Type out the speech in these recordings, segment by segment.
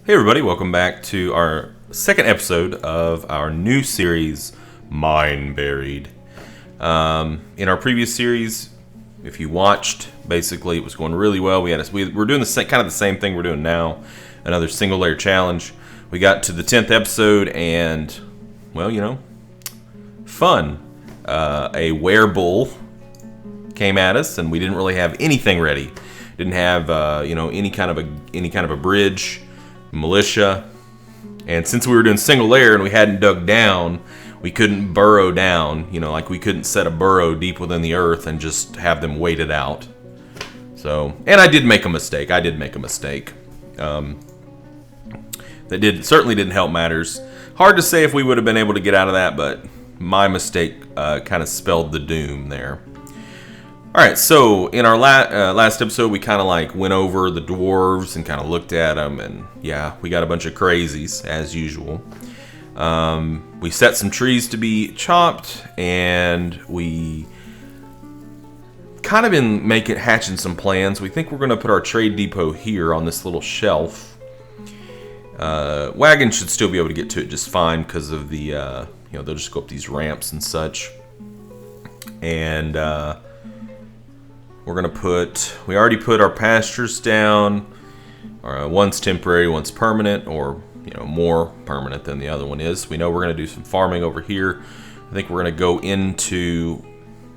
Hey everybody, welcome back to our second episode of our new series, Mineburied. In our previous series, if you watched, basically it was going really well. We're doing the same thing we're doing now, another single layer challenge. We got to the 10th episode and, well, fun. A werebull came at us and we didn't really have anything ready. Didn't have any kind of a bridge, militia, and since we were doing single layer and we hadn't dug down, we couldn't burrow down. We couldn't set a burrow deep within the earth and just have them wait it out. So, and I did make a mistake. That certainly didn't help matters. Hard to say if we would have been able to get out of that, but my mistake kind of spelled the doom there. Alright, so in our last episode, we kind of went over the dwarves and kind of looked at them, and yeah, we got a bunch of crazies, as usual. We set some trees to be chopped, and we kind of been hatching some plans. We think we're going to put our trade depot here on this little shelf. Wagon should still be able to get to it just fine because of the, they'll just go up these ramps and such. And, we already put our pastures down. One's temporary, one's permanent, or more permanent than the other one is. We know we're going to do some farming over here. I think we're going to go into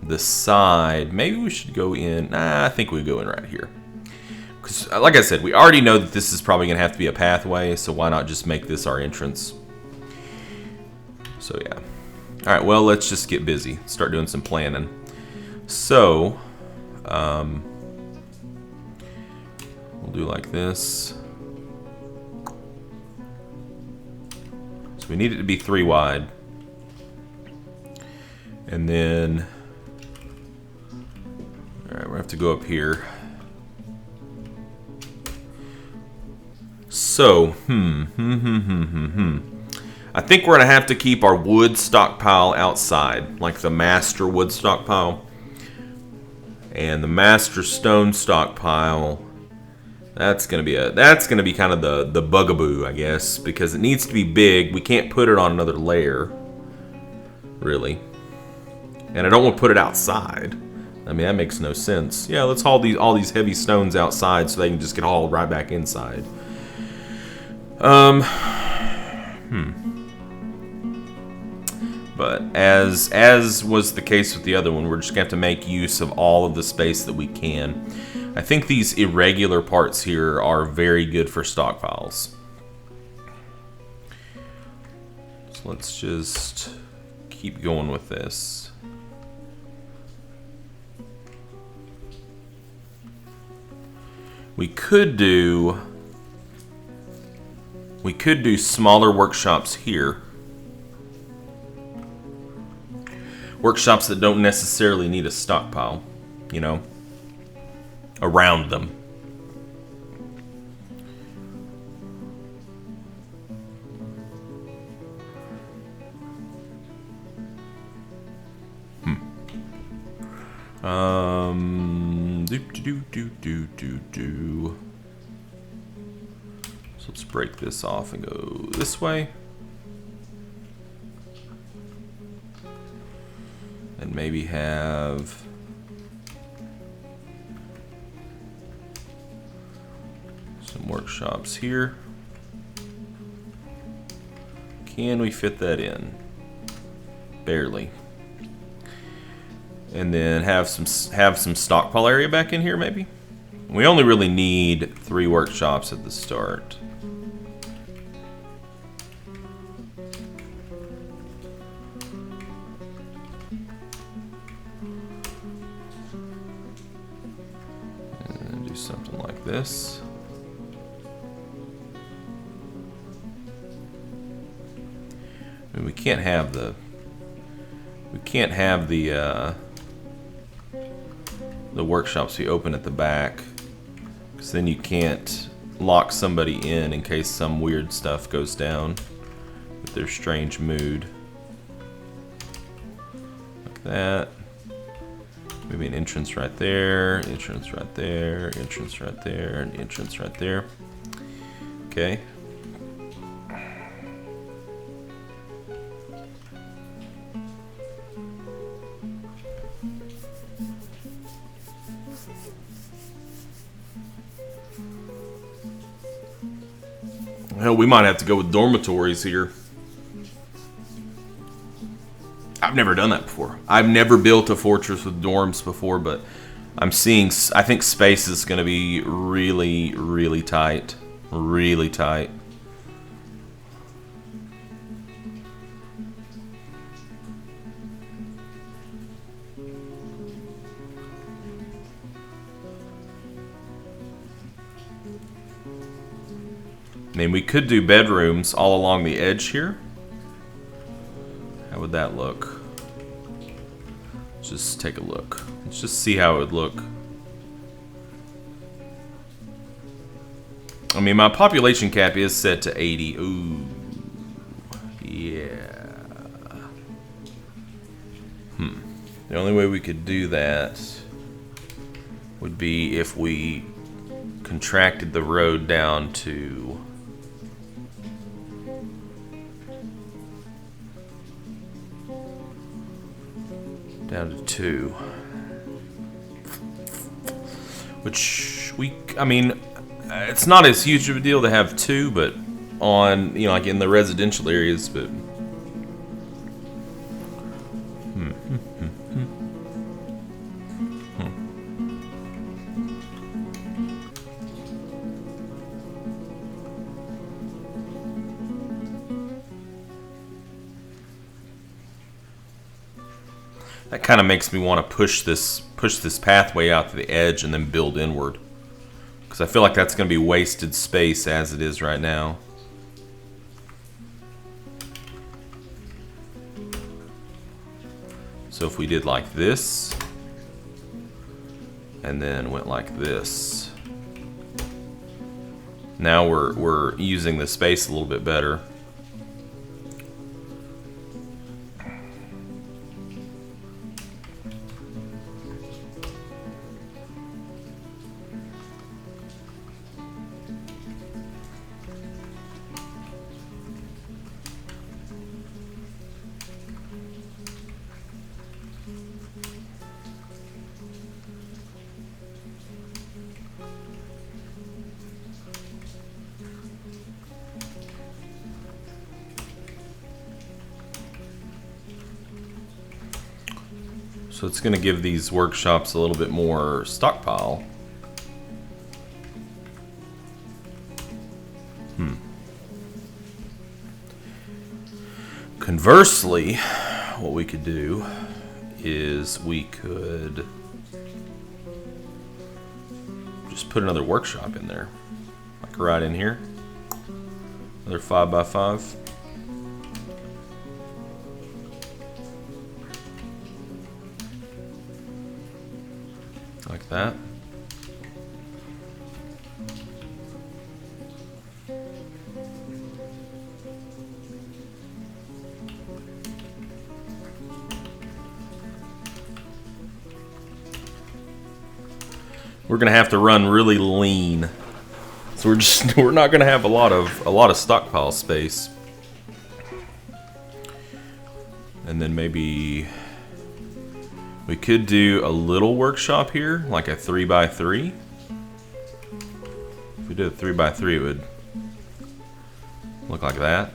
the side. Maybe we should go in. I think we go in right here. Because, like I said, we already know that this is probably going to have to be a pathway, so why not just make this our entrance? So, yeah. All right, well, let's just get busy. Start doing some planning. So, we'll do like this. So we need it to be 3 wide. And then, alright, we're gonna have to go up here. So, I think we're gonna have to keep our wood stockpile outside, like the master wood stockpile. And the master stone stockpile, that's gonna be kind of the bugaboo, I guess, because it needs to be big. We can't put it on another layer, really. And I don't want to put it outside. I mean, that makes no sense. Yeah, let's haul all these heavy stones outside so they can just get hauled right back inside. But as was the case with the other one, we're just going to have to make use of all of the space that we can. I think these irregular parts here are very good for stockpiles. So let's just keep going with this. We could do smaller workshops here. Workshops that don't necessarily need a stockpile, around them. So let's break this off and go this way. And maybe have some workshops here. Can we fit that in? Barely. And then have some stockpile area back in here, maybe. We only really need 3 workshops at the start. Something like this. I mean, we can't have the workshops be open at the back, because then you can't lock somebody in case some weird stuff goes down with their strange mood. Like that. Maybe an entrance right there, entrance right there, entrance right there, and entrance right there. Okay. Hell, we might have to go with dormitories here. I've never done that before. I've never built a fortress with dorms before, but I'm seeing, I think space is going to be really, really tight. Really tight. I mean, we could do bedrooms all along the edge here. How would that look? Let's just take a look. Let's just see how it would look. I mean, my population cap is set to 80. Ooh. Yeah. The only way we could do that would be if we contracted the road down to... down to 2. Which I mean, it's not as huge of a deal to have 2, but on, you know, like in the residential areas, but that kind of makes me want to push this pathway out to the edge and then build inward, because I feel like that's going to be wasted space as it is right now. So if we did like this and then went like this, now we're using the space a little bit better. So it's going to give these workshops a little bit more stockpile. Conversely, what we could do is we could just put another workshop in there, like right in here. Another 5x5. Like that. We're gonna have to run really lean, so we're not gonna have a lot of stockpile space. And then maybe we could do a little workshop here, like a 3x3. If we did a 3x3, it would look like that.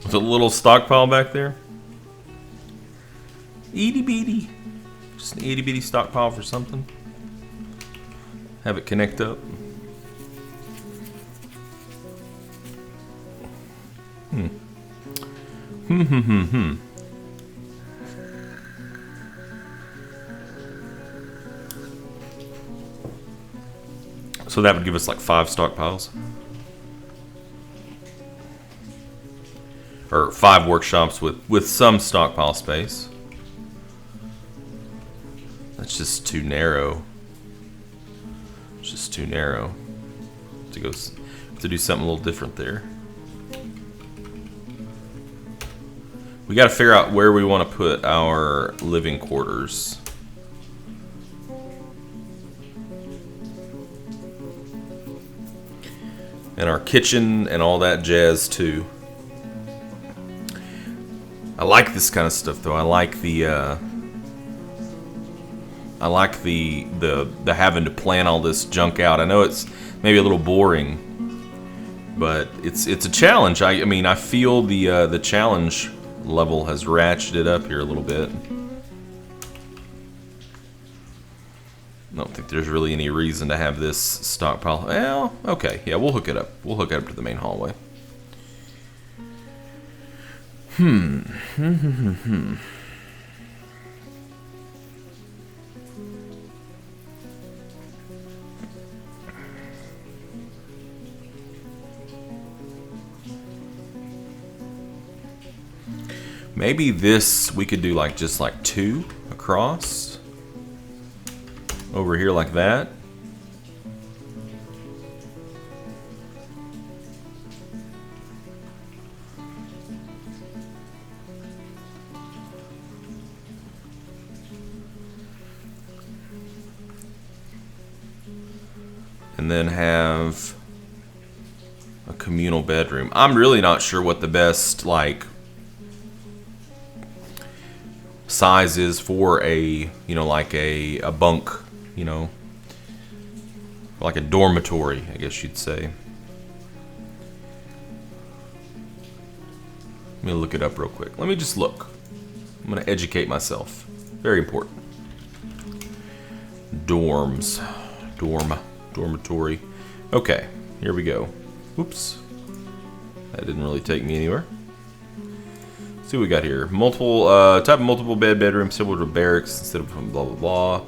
With a little stockpile back there. Itty bitty. Just an itty bitty stockpile for something. Have it connect up. So that would give us like 5 stockpiles. Or 5 workshops with some stockpile space. That's just too narrow. It's just too narrow. To do something a little different there. We got to figure out where we want to put our living quarters. And our kitchen and all that jazz too. I like this kind of stuff though. I like the having to plan all this junk out. I know it's maybe a little boring, but it's a challenge. I mean, I feel the challenge level has ratcheted up here a little bit. I don't think there's really any reason to have this stockpile. Well, okay, yeah, we'll hook it up. We'll hook it up to the main hallway. Maybe this, we could do like just like 2 across. Over here like that. And then have a communal bedroom. I'm really not sure what the best like size is for a, you know, like a bunk, you know, like a dormitory, I guess you'd say. Let me look it up real quick. Let me just look. I'm gonna educate myself. Very important. Dorms. Dormitory. Okay, here we go. Oops. That didn't really take me anywhere. Let's see what we got here. Multiple type of multiple bedroom similar to barracks instead of blah blah blah.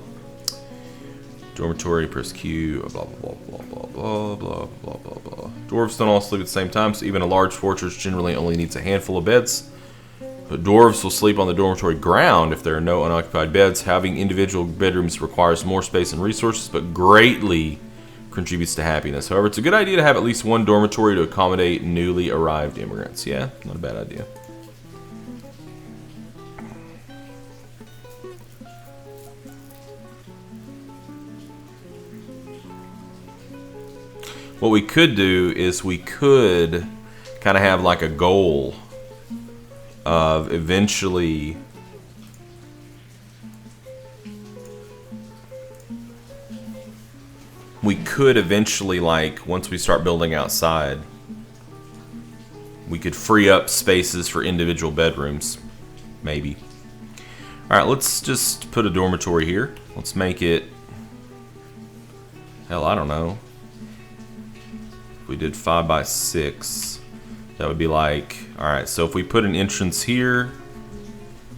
Dormitory, press Q, blah blah blah blah blah blah blah blah blah. Dwarves don't all sleep at the same time, so even a large fortress generally only needs a handful of beds. But dwarves will sleep on the dormitory ground if there are no unoccupied beds. Having individual bedrooms requires more space and resources, but greatly contributes to happiness. However, it's a good idea to have at least one dormitory to accommodate newly arrived immigrants. Yeah, not a bad idea. What we could do is we could kind of have like a goal of eventually like once we start building outside, we could free up spaces for individual bedrooms, maybe. All right, let's just put a dormitory here. Let's make it, hell, I don't know. If we did 5 by 6, that would be like, all right, so if we put an entrance here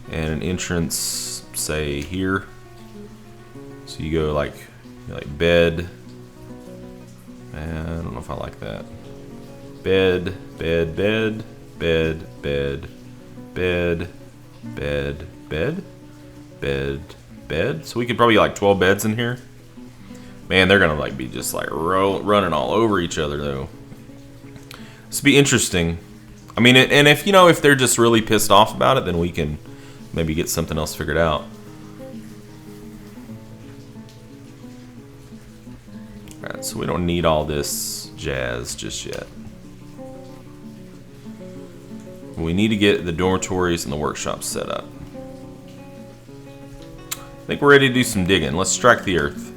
and an entrance, say, here. So you go like bed. I don't know if I like that. Bed, bed, bed, bed, bed, bed, bed, bed, bed, bed. So we could probably get like 12 beds in here. Man, they're gonna like be just like running all over each other though. This would be interesting. I mean, and if, you know, if they're just really pissed off about it, then we can maybe get something else figured out. Alright, so we don't need all this jazz just yet. We need to get the dormitories and the workshops set up. I think we're ready to do some digging. Let's strike the earth.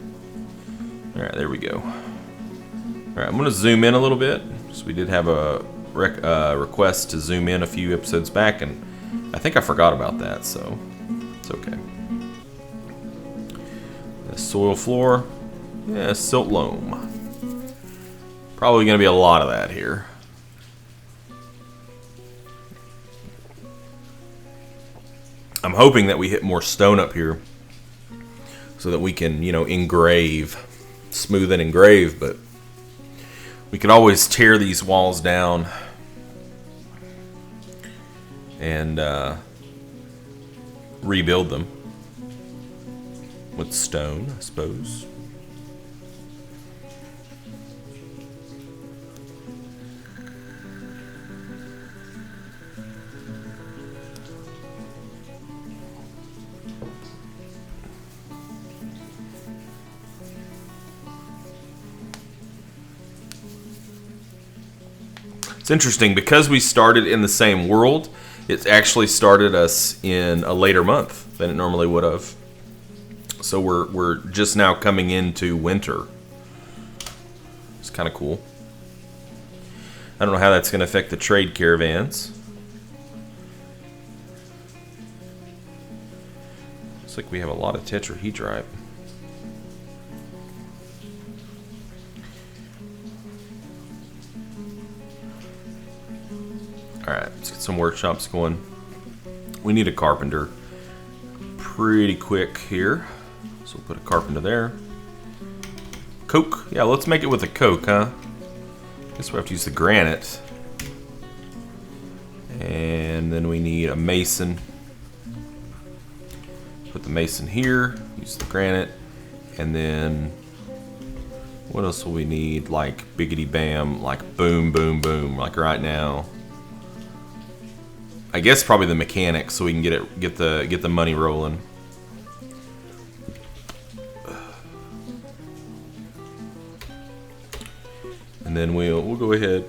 Alright, there we go. Alright, I'm going to zoom in a little bit. So we did have a request to zoom in a few episodes back, and I think I forgot about that, so it's okay. The soil floor. Yeah, silt loam. Probably going to be a lot of that here. I'm hoping that we hit more stone up here so that we can, you know, engrave, smooth and engrave, but we could always tear these walls down and rebuild them with stone, I suppose. It's interesting because we started in the same world. It's actually started us in a later month than it normally would have. So we're just now coming into winter. It's kind of cool. I don't know how that's going to affect the trade caravans. Looks like we have a lot of tetrahedrite. Alright, let's get some workshops going. We need a carpenter pretty quick here. So we'll put a carpenter there. Coke. Yeah, let's make it with a coke, huh? Guess we have to use the granite. And then we need a mason. Put the mason here. Use the granite. And then what else will we need? Like biggity bam. Like boom, boom, boom. Like right now. I guess probably the mechanics so we can get the money rolling. And then we'll go ahead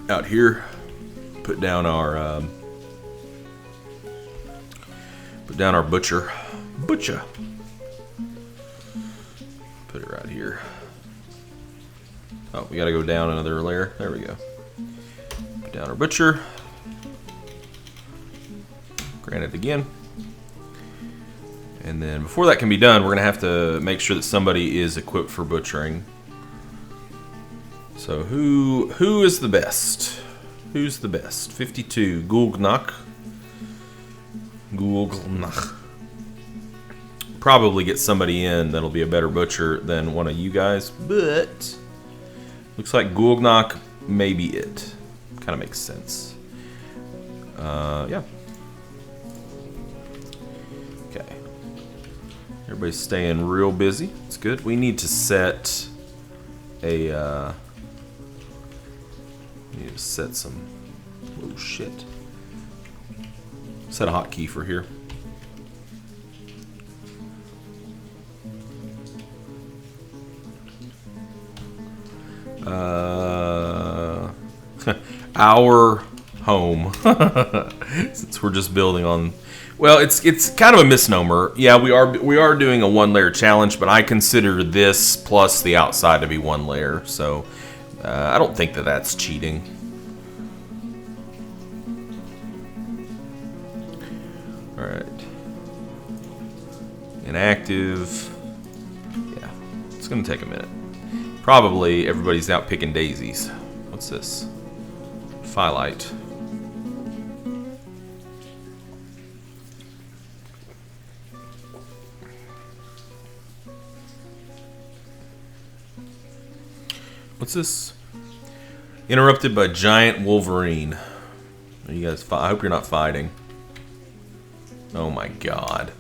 out here, put down our butcher. Put it right here. Oh, we gotta go down another layer. There we go. Put down our butcher. Granite again. And then before that can be done, we're gonna have to make sure that somebody is equipped for butchering. So who is the best? Who's the best? 52. Gulgnach. Probably get somebody in that'll be a better butcher than one of you guys, but looks like Gulgnach may be it. Kind of makes sense. Yeah. Okay. Everybody's staying real busy. It's good. We need to set a need to set some, oh shit, set a hotkey for here. Our home, since we're just building on, well, it's kind of a misnomer. Yeah, we are doing a 1-layer challenge, but I consider this plus the outside to be 1 layer, so I don't think that that's cheating. All right, inactive. Yeah, it's gonna take a minute. Probably everybody's out picking daisies. What's this? Phyllite. What's this? Interrupted by giant wolverine. Are you guys? I hope you're not fighting. Oh my god.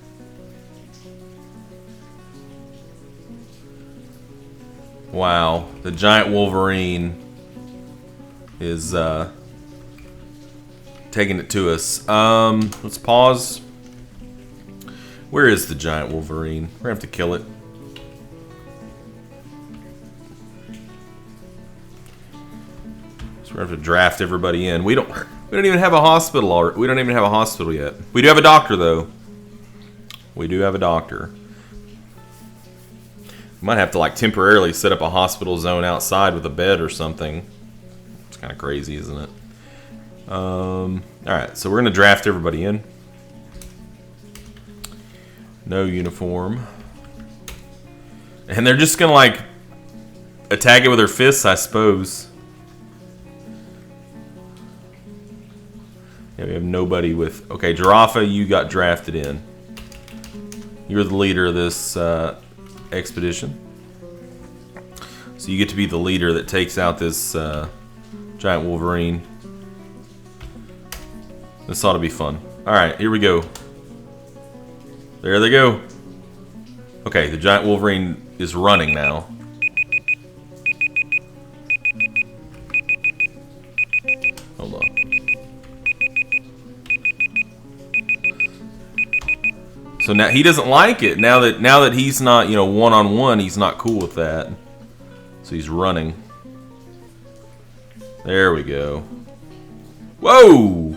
Wow, the giant wolverine is taking it to us. Let's pause. Where is the giant wolverine? We're gonna have to kill it. So we're gonna have to draft everybody in. We don't even have a hospital. We don't even have a hospital yet. We do have a doctor though. We do have a doctor. We might have to like temporarily set up a hospital zone outside with a bed or something. It's kind of crazy, isn't it? Alright, so we're gonna draft everybody in. No uniform. And they're just gonna like attack it with their fists, I suppose. Yeah, we have nobody with... Okay, Giraffa, you got drafted in. You're the leader of this expedition. So you get to be the leader that takes out this giant wolverine. This ought to be fun. Alright, here we go. There they go. Okay, the giant wolverine is running now. Hold on. So now he doesn't like it. Now that he's not, one-on-one, he's not cool with that. So he's running. There we go. Whoa!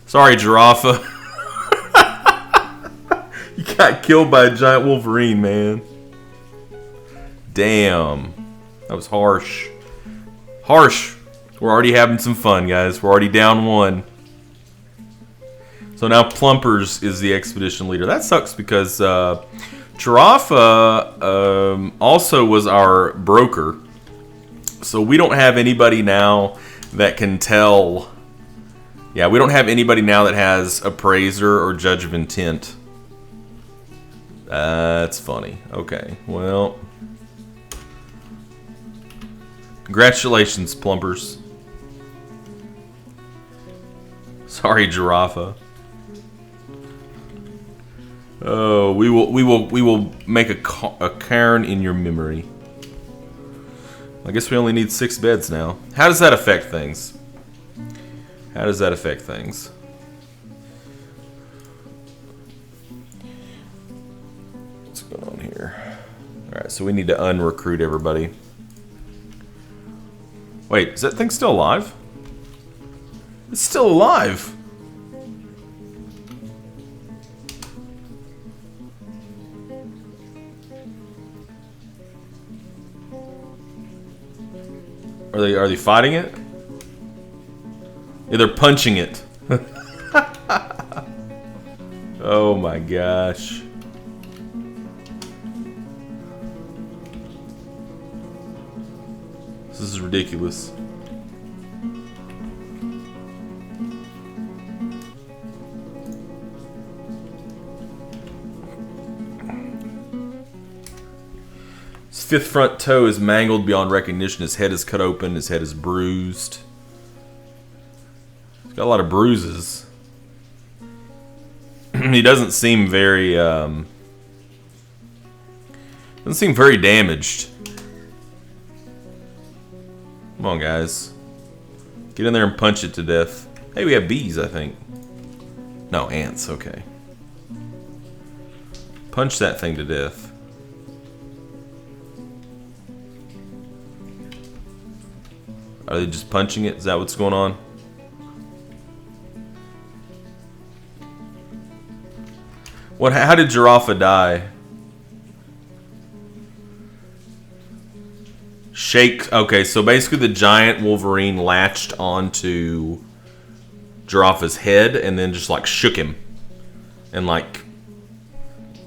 Sorry, Giraffa. You got killed by a giant wolverine, man. Damn. That was harsh. Harsh. We're already having some fun, guys. We're already down 1. So now Plumpers is the expedition leader. That sucks because Giraffa also was our broker. So we don't have anybody now that can tell. Yeah, we don't have anybody now that has appraiser or judge of intent. That's funny. Okay, well. Congratulations, Plumpers. Sorry, Giraffa. Oh, we will make a cairn in your memory. I guess we only need 6 beds now. How does that affect things? How does that affect things? What's going on here? Alright, so we need to unrecruit everybody. Wait, is that thing still alive? It's still alive! Are they fighting it? Yeah, they're punching it. Oh my gosh. This is ridiculous. His 5th front toe is mangled beyond recognition. His head is cut open. His head is bruised. He's got a lot of bruises. He doesn't seem very damaged. Come on, guys. Get in there and punch it to death. Hey, we have bees, I think. No, ants. Okay. Punch that thing to death. Are they just punching it? Is that what's going on? What? How did Giraffa die? Shake. Okay, so basically the giant wolverine latched onto Giraffa's head and then just like shook him and like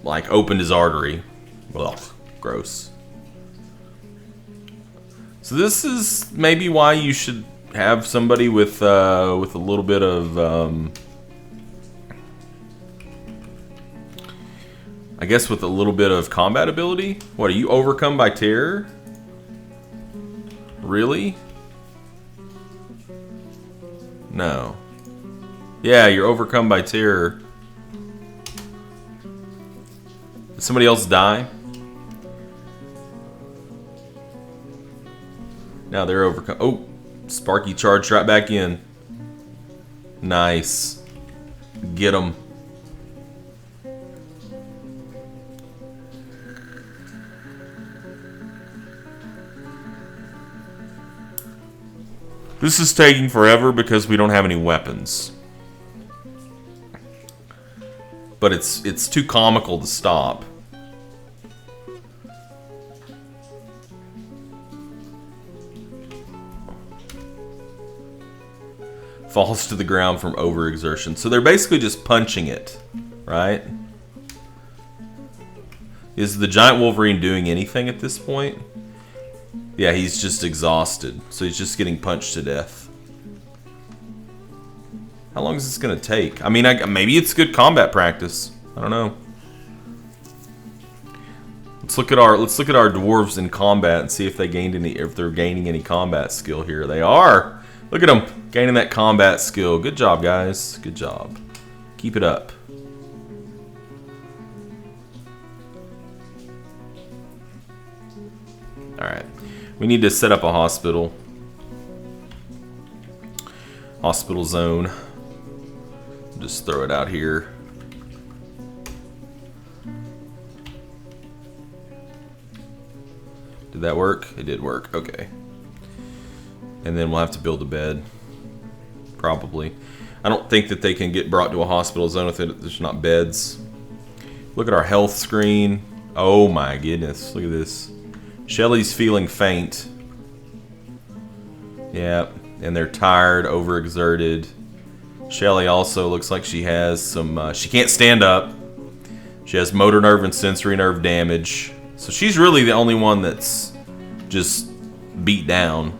opened his artery. Ugh, gross. So this is maybe why you should have somebody with a little bit of I guess with a little bit of combat ability. What, are you overcome by terror? Really? No. Yeah, you're overcome by terror. Did somebody else die? Now they're overcome. Oh, Sparky charged right back in. Nice. Get them. This is taking forever because we don't have any weapons. But it's too comical to stop. Falls to the ground from overexertion. So they're basically just punching it, right? Is the giant wolverine doing anything at this point? Yeah, he's just exhausted. So he's just getting punched to death. How long is this going to take? I mean, maybe it's good combat practice. I don't know. Let's look at our dwarves in combat and see if they're gaining any combat skill here. They are. Look at them gaining that combat skill. Good job, guys. Good job. Keep it up. All right. We need to set up a hospital. Hospital zone. Just throw it out here. Did that work? It did work. Okay. And then we'll have to build a bed. Probably. I don't think that they can get brought to a hospital zone if there's not beds. Look at our health screen. Oh my goodness. Look at this. Shelly's feeling faint. Yeah. And they're tired, overexerted. Shelly also looks like she has some... she can't stand up. She has motor nerve and sensory nerve damage. So she's really the only one that's just beat down.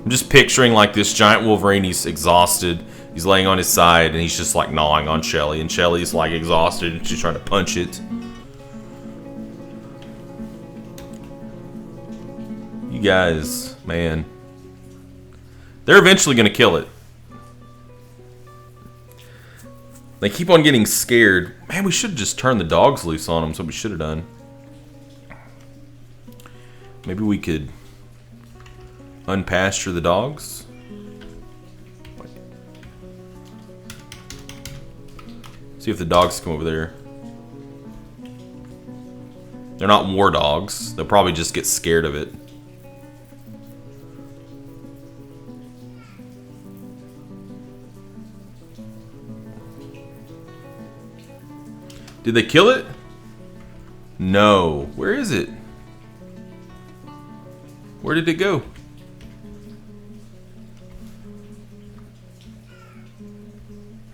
I'm just picturing like this giant Wolverine. He's exhausted. He's laying on his side and he's just like gnawing on Shelly. And Shelly's like exhausted and she's trying to punch it. You guys, man. They're eventually going to kill it. They keep on getting scared. Man, we should have just turned the dogs loose on them. That's what we should have done. Maybe we could unpasture the dogs. See if the dogs come over there. They're not war dogs. They'll probably just get scared of it. Did they kill it? No. Where is it? Where did it go?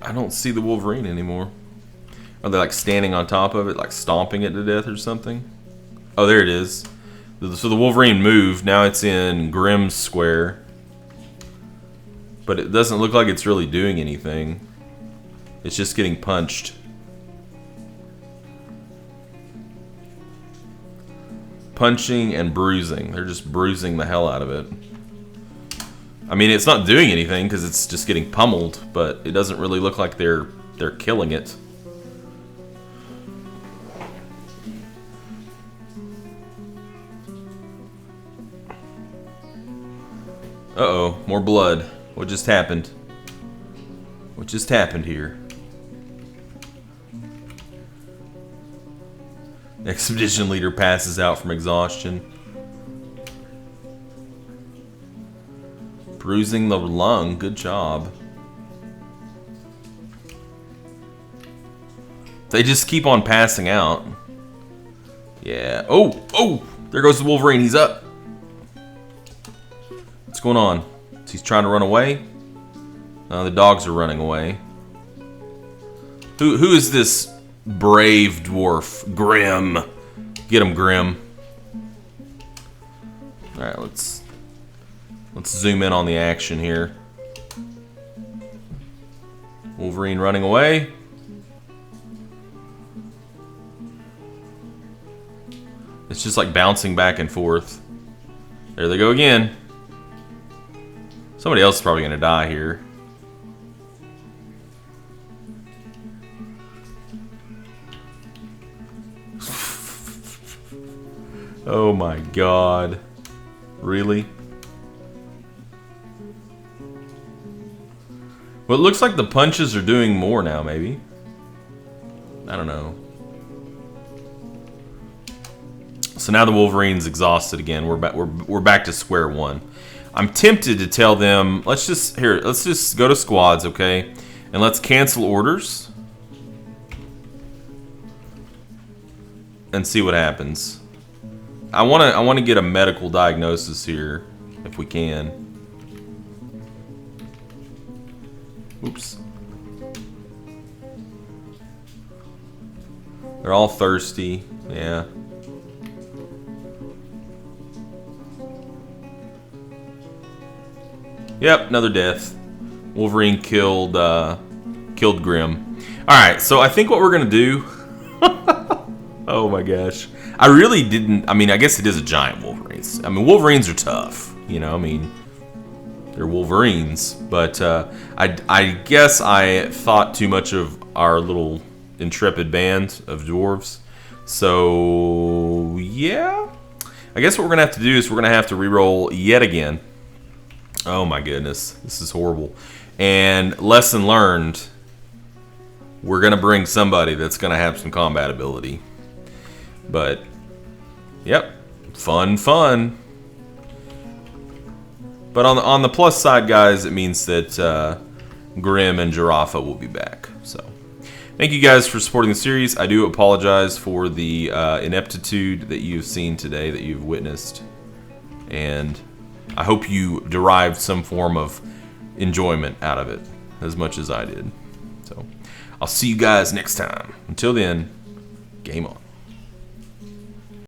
I don't see the Wolverine anymore. Are they like standing on top of it, like stomping it to death or something? Oh, there it is. So the Wolverine moved. Now it's in Grimm's square. But it doesn't look like it's really doing anything. It's just getting punched. Punching and bruising. They're just bruising the hell out of it. I mean, it's not doing anything because it's just getting pummeled, but it doesn't really look like they're killing it. Uh-oh, more blood. What just happened? What just happened here? Expedition leader passes out from exhaustion. Bruising the lung. Good job. They just keep on passing out. Yeah. Oh! Oh! There goes the Wolverine. He's up. What's going on? He's trying to run away? The dogs are running away. Who is this brave dwarf? Grim. Get him, Grim. Alright, let's zoom in on the action here. Wolverine running away. It's just like bouncing back and forth. There they go again. Somebody else is probably going to die here. Oh my god. Really? Well, it looks like the punches are doing more now, maybe. I don't know. So now the Wolverine's exhausted again. We're back to square one. I'm tempted to tell them, let's just go to squads, okay? And let's cancel orders. And see what happens. I want to get a medical diagnosis here if we can. Oops. They're all thirsty. Yeah. Yep, another death. Wolverine killed Grim. Alright, so I think what we're gonna do. Oh my gosh. I really didn't. I mean, I guess it is a giant Wolverine. I mean, Wolverines are tough. You know, I mean, they're Wolverines. But I guess I thought too much of our little intrepid band of dwarves. So, yeah. I guess what we're going to have to do is we're going to have to reroll yet again. Oh my goodness. This is horrible. And lesson learned. We're going to bring somebody that's going to have some combat ability. But, yep. Fun. But on the plus side, guys, it means that Grim and Giraffa will be back. So thank you guys for supporting the series. I do apologize for the ineptitude that you've seen today, that you've witnessed. And I hope you derived some form of enjoyment out of it, as much as I did. So I'll see you guys next time. Until then, game on.